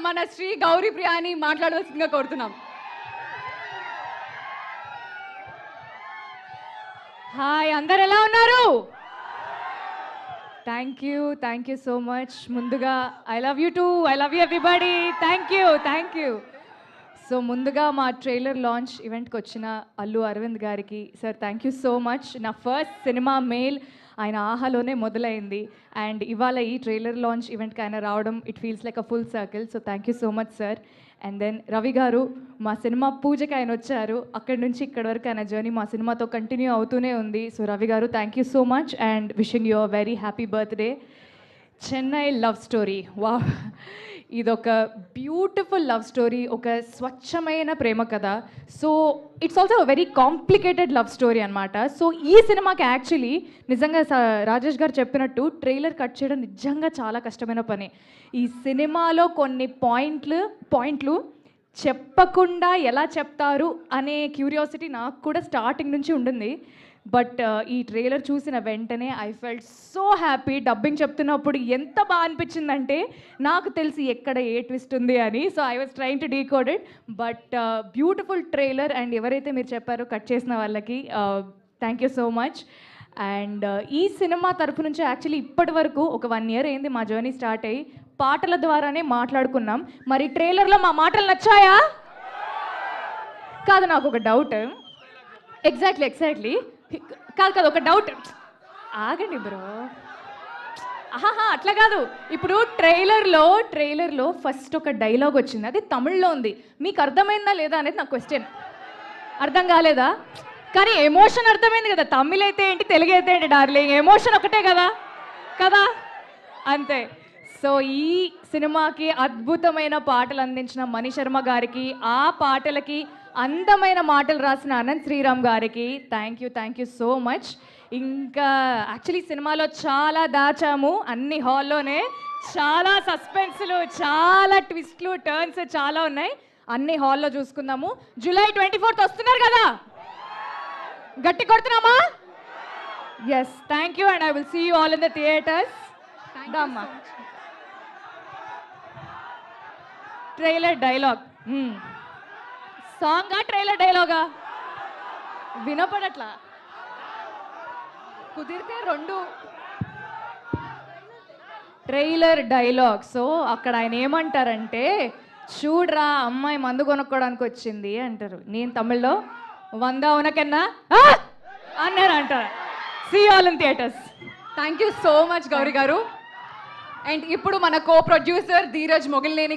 మన శ్రీ గౌరీ ప్రియాని మాట్లాడవలసిందిగా కోరుతున్నాం. హాయ్, అందరు ఎలా ఉన్నారు? Thank you so much. ముందుగా I love you too, I love you everybody. Thank you. So ముందుగా మా ట్రైలర్ లాంచ్ ఈవెంట్కి వచ్చిన అల్లు అరవింద్ గారికి sir thank you so much. నా ఫస్ట్ సినిమా మెయిల్ ఆయన ఆహాలోనే మొదలైంది అండ్ ఇవాళ ఈ ట్రైలర్ లాంచ్ ఈవెంట్కి ఆయన రావడం it feels like a full circle. So thank you so much sir. And then Ravi garu మా సినిమా పూజకి ఆయన వచ్చారు. అక్కడి నుంచి ఇక్కడి వరకు ఆయన జర్నీ మా సినిమాతో కంటిన్యూ అవుతూనే ఉంది. సో రవి గారు thank you so much and wishing you a very happy birthday. Chennai love story, వా, ఇదొక బ్యూటిఫుల్ లవ్ స్టోరీ, ఒక స్వచ్ఛమైన ప్రేమ కథ. So it's also very complicated love story అనమాట. సో ఈ సినిమాకి యాక్చువల్లీ నిజంగా రాజేష్ గారు చెప్పినట్టు ట్రైలర్ కట్ చేయడం నిజంగా చాలా కష్టమైన పని. ఈ సినిమాలో కొన్ని పాయింట్లు చెప్పకుండా ఎలా చెప్తారు అనే క్యూరియాసిటీ నాకు కూడా స్టార్టింగ్ నుంచి ఉండింది. బట్ ఈ ట్రైలర్ చూసిన వెంటనే I felt so happy. Dubbing చెప్తున్నప్పుడు ఎంత బాగా అనిపించిందంటే నాకు తెలిసి ఎక్కడ ఏ ట్విస్ట్ ఉంది అని. So I was trying to decode it. But beautiful trailer and ఎవరైతే మీరు చెప్పారో కట్ చేసిన వాళ్ళకి thank you so much. And ఈ సినిమా తరఫు నుంచి యాక్చువల్లీ ఇప్పటి వరకు ఒక 1 year అయింది మా జర్నీ స్టార్ట్ అయ్యి. పాటల ద్వారానే మాట్లాడుకున్నాం. మరి ట్రైలర్లో మా మాటలు నచ్చాయా? కాదు, నాకు ఒక డౌట్. ఎగ్జాక్ట్లీ కాదు ఒక డౌట్. ఆగండి బ్రో. అట్లా కాదు. ఇప్పుడు ట్రైలర్లో ఫస్ట్ ఒక డైలాగ్ వచ్చింది, అది తమిళ్లో ఉంది. మీకు అర్థమైందా లేదా అనేది నా క్వశ్చన్. అర్థం కాలేదా? కానీ ఎమోషన్ అర్థమైంది కదా. తమిళ్ అయితే ఏంటి, తెలుగు అయితే ఏంటి డార్లింగ్, ఎమోషన్ ఒకటే కదా అంతే. సో ఈ సినిమాకి అద్భుతమైన పాటలు అందించిన మణి శర్మ గారికి, ఆ పాటలకి అందమైన మాటలు రాసిన అనంత్ శ్రీరామ్ గారికి థ్యాంక్ యూ సో మచ్. ఇంకా యాక్చువల్లీ సినిమాలో చాలా దాచాము, అన్ని హాల్లోనే చాలా సస్పెన్స్లు, చాలా ట్విస్ట్లు, టర్న్స్ చాలా ఉన్నాయి. అన్ని హాల్లో చూసుకుందాము. July 24th వస్తున్నారు కదా, గట్టి కొడుతున్నామా? Yes, thank you and I will see you all in the theatres. Trailer dialogue సాంగా, ట్రైలర్ డైలాగా వినపడట్లా. కుదిరితే 2 ట్రైలర్ డైలాగ్. సో అక్కడ ఆయన ఏమంటారంటే, చూడ్రా అమ్మాయి మందు కొనుక్కోవడానికి వచ్చింది అంటారు. నేను తమిళ్లో 100 ఉనకన్నా అన్నారు అంటారు. See all in theatres. Thank you so much Gauri garu. And ఇప్పుడు మన కో ప్రొడ్యూసర్ ధీరజ్ మొగిలినేని